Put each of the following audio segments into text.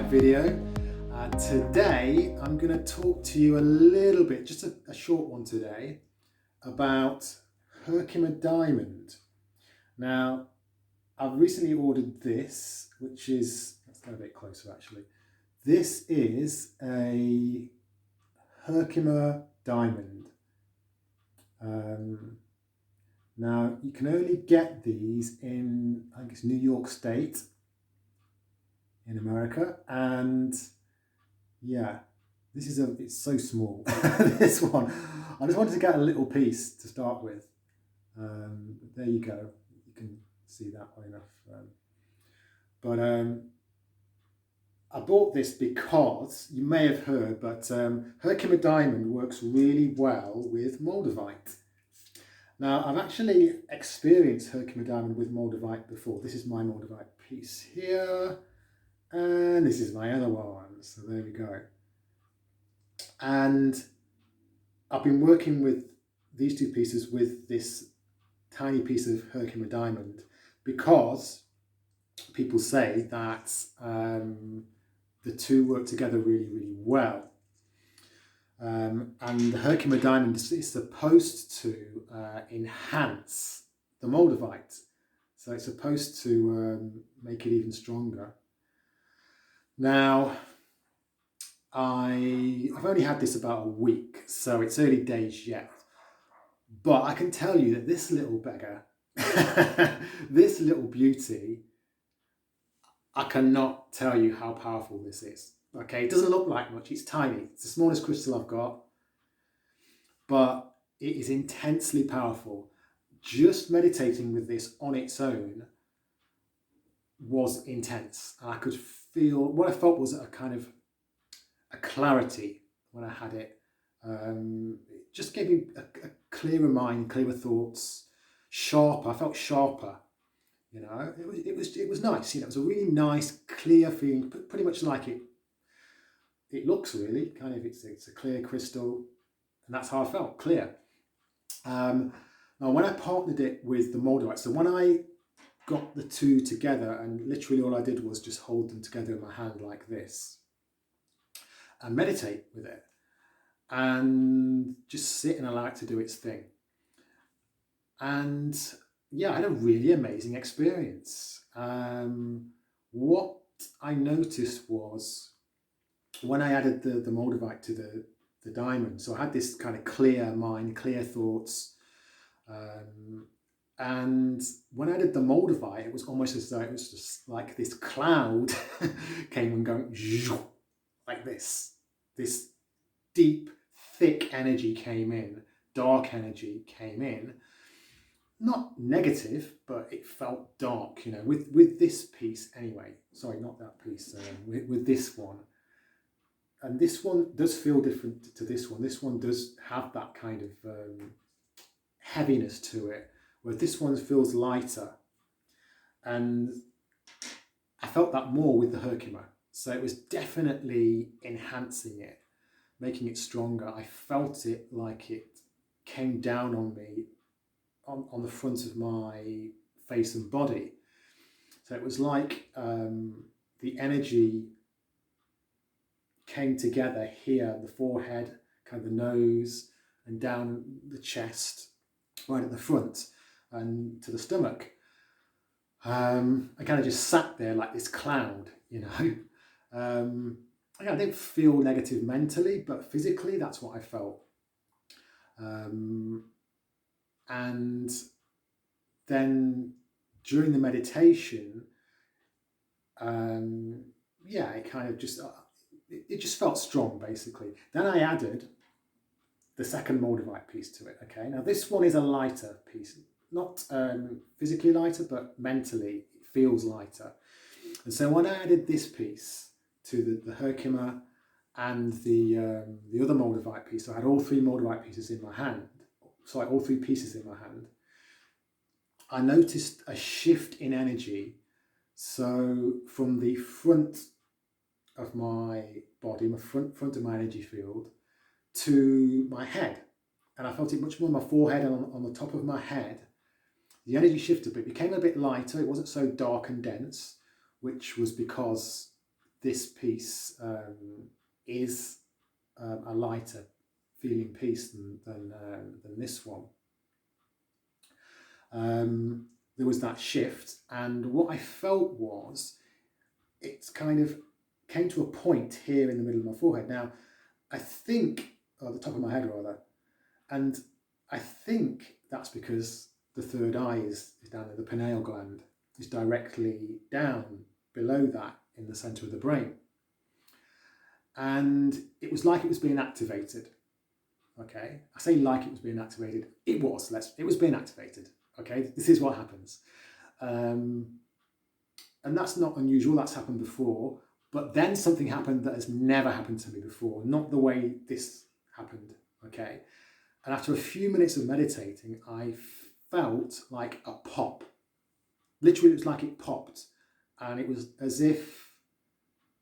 video. Today I'm going to talk to you a little bit, just a short one today, about Herkimer Diamond. Now, I've recently ordered this, which is, let's go a bit closer actually. This is a Herkimer Diamond. Now, you can only get these in, I think it's New York State in America, and yeah, it's so small. This one, I just wanted to get a little piece to start with. There you go, you can see that well enough. I bought this because, you may have heard, but Herkimer Diamond works really well with Moldavite. Now, I've actually experienced Herkimer Diamond with Moldavite before. This is my Moldavite piece here, and this is my other one, so there we go. And I've been working with these two pieces with this tiny piece of Herkimer Diamond because people say that the two work together really, really well. And the Herkimer Diamond is supposed to enhance the Moldavite. So it's supposed to make it even stronger. Now, I've only had this about a week, so it's early days yet. But I can tell you that this little beggar, this little beauty, I cannot tell you how powerful this is. Okay, it doesn't look like much, it's tiny. It's the smallest crystal I've got, but it is intensely powerful. Just meditating with this on its own was intense. I could feel, what I felt was a kind of a clarity when I had it. It just gave me a clearer mind, clearer thoughts, sharper. I felt sharper. You know, it was nice. You know, it was a really nice, clear feeling, pretty much like it looks really kind of. It's a clear crystal, and that's how I felt, clear. Now, when I partnered it with the Moldavite, so when I got the two together, and literally all I did was just hold them together in my hand like this, and meditate with it, and just sit and allow it to do its thing. And yeah, I had a really amazing experience. What I noticed was when I added the Moldavite to the diamond, so I had this kind of clear mind, clear thoughts. And when I did the Moldavite, it was almost as though it was just like this cloud came and going like this. This deep, thick energy came in, dark energy came in. Not negative, but it felt dark, you know, with this piece anyway. Sorry, not that piece, with this one. And this one does feel different to this one. This one does have that kind of heaviness to it, where this one feels lighter. And I felt that more with the Herkimer. So it was definitely enhancing it, making it stronger. I felt it like it came down on me on the front of my face and body. So it was like the energy came together here, the forehead, kind of the nose, and down the chest, right at the front, and to the stomach. I kind of just sat there like this cloud, you know. I didn't feel negative mentally, but physically that's what I felt. And then during the meditation, it kind of just, it just felt strong basically. Then I added the second Moldavite piece to it. Okay, now this one is a lighter piece, not physically lighter, but mentally it feels lighter. And so when I added this piece to the Herkimer and the other Moldavite piece, so I had all three Moldavite pieces in my hand. Sorry, all three pieces in my hand. I noticed a shift in energy. So from the front of my body, my front of my energy field, to my head. And I felt it much more on my forehead and on the top of my head. The energy shifted, but it became a bit lighter. It wasn't so dark and dense, which was because this piece is a lighter feeling piece than this one. There was that shift, and what I felt was it's kind of came to a point here in the middle of my forehead. Now, I think, or the top of my head rather, and I think that's because the third eye is down there, the pineal gland is directly down below that in the centre of the brain. And it was like it was being activated. Okay, I say like it was being activated. It was being activated. Okay, this is what happens. And that's not unusual, that's happened before. But then something happened that has never happened to me before, not the way this happened. Okay, and after a few minutes of meditating, I felt like a pop. Literally, it was like it popped. And it was as if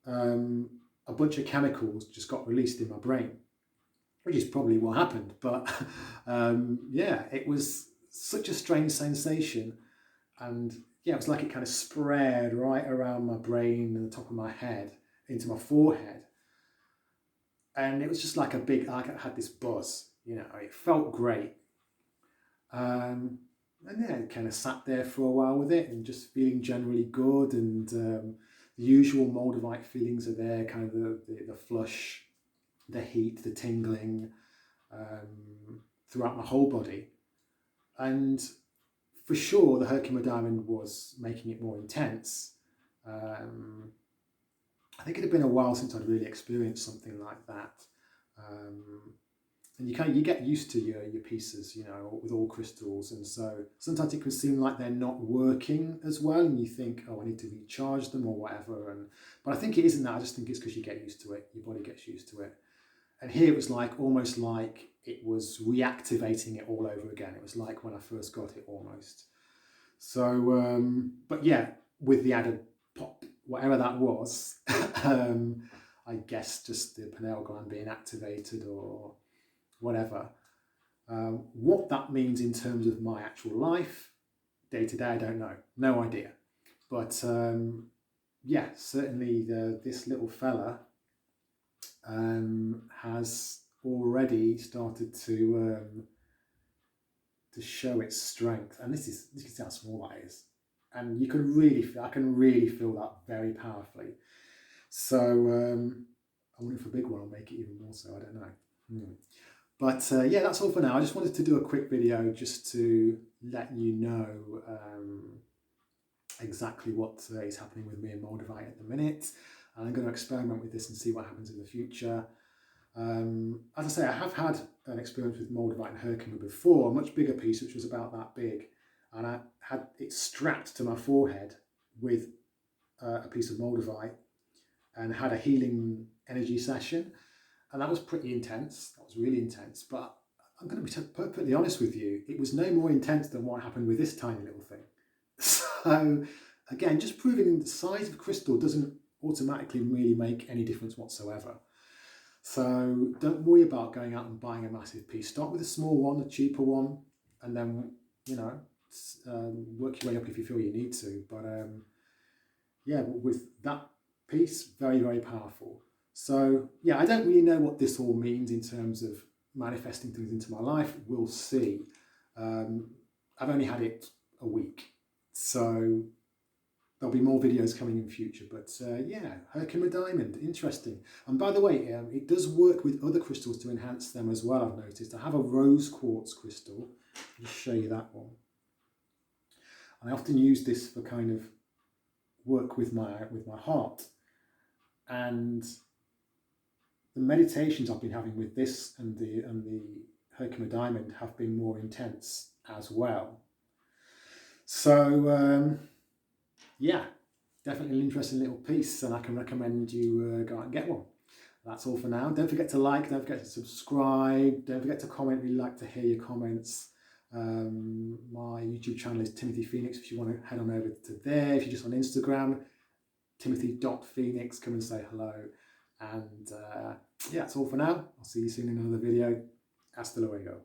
a bunch of chemicals just got released in my brain, which is probably what happened. But yeah, it was such a strange sensation. And yeah, it was like it kind of spread right around my brain and the top of my head into my forehead. And it was just like a big, like I had this buzz, you know, it felt great. And yeah, I kind of sat there for a while with it and just feeling generally good. And the usual Moldavite feelings are there, kind of the flush, the heat, the tingling throughout my whole body. And for sure, the Herkimer Diamond was making it more intense. I think it had been a while since I'd really experienced something like that. And you get used to your pieces, you know, with all crystals, and so sometimes it can seem like they're not working as well, and you think, oh, I need to recharge them or whatever. But I think it isn't that. I just think it's because you get used to it. Your body gets used to it. And here it was like almost like it was reactivating it all over again. It was like when I first got it almost. So, but yeah, with the added pop, whatever that was, I guess just the pineal gland being activated or whatever. What that means in terms of my actual life, day to day, I don't know. No idea. But yeah, certainly this little fella has already started to show its strength, and this is how small that is, and you can really feel, I can really feel that very powerfully. So I wonder if a big one will make it even more so. I don't know. But yeah, that's all for now. I just wanted to do a quick video just to let you know exactly what is happening with me and Moldavite at the minute. And I'm going to experiment with this and see what happens in the future. As I say, I have had an experience with Moldavite and Herkimer before, a much bigger piece, which was about that big. And I had it strapped to my forehead with a piece of Moldavite and had a healing energy session. And that was pretty intense. That was really intense. But I'm going to be perfectly honest with you. It was no more intense than what happened with this tiny little thing. So again, just proving the size of crystal doesn't automatically really make any difference whatsoever. So don't worry about going out and buying a massive piece. Start with a small one, a cheaper one, and then, you know, work your way up if you feel you need to. But yeah, with that piece, very, very powerful. So yeah, I don't really know what this all means in terms of manifesting things into my life. We'll see. I've only had it a week, so there'll be more videos coming in future. But yeah, Herkimer Diamond, interesting. And by the way, it does work with other crystals to enhance them as well, I've noticed. I have a rose quartz crystal. I'll just show you that one. And I often use this for kind of work with my heart. And the meditations I've been having with this and the Herkimer Diamond have been more intense as well. So yeah, definitely an interesting little piece, and I can recommend you go out and get one. That's all for now. Don't forget to like, don't forget to subscribe, don't forget to comment. Really like to hear your comments. My YouTube channel is Timothy Phoenix if you want to head on over to there. If you're just on Instagram, timothy.phoenix, come and say hello. And yeah, that's all for now. I'll see you soon in another video. Hasta luego.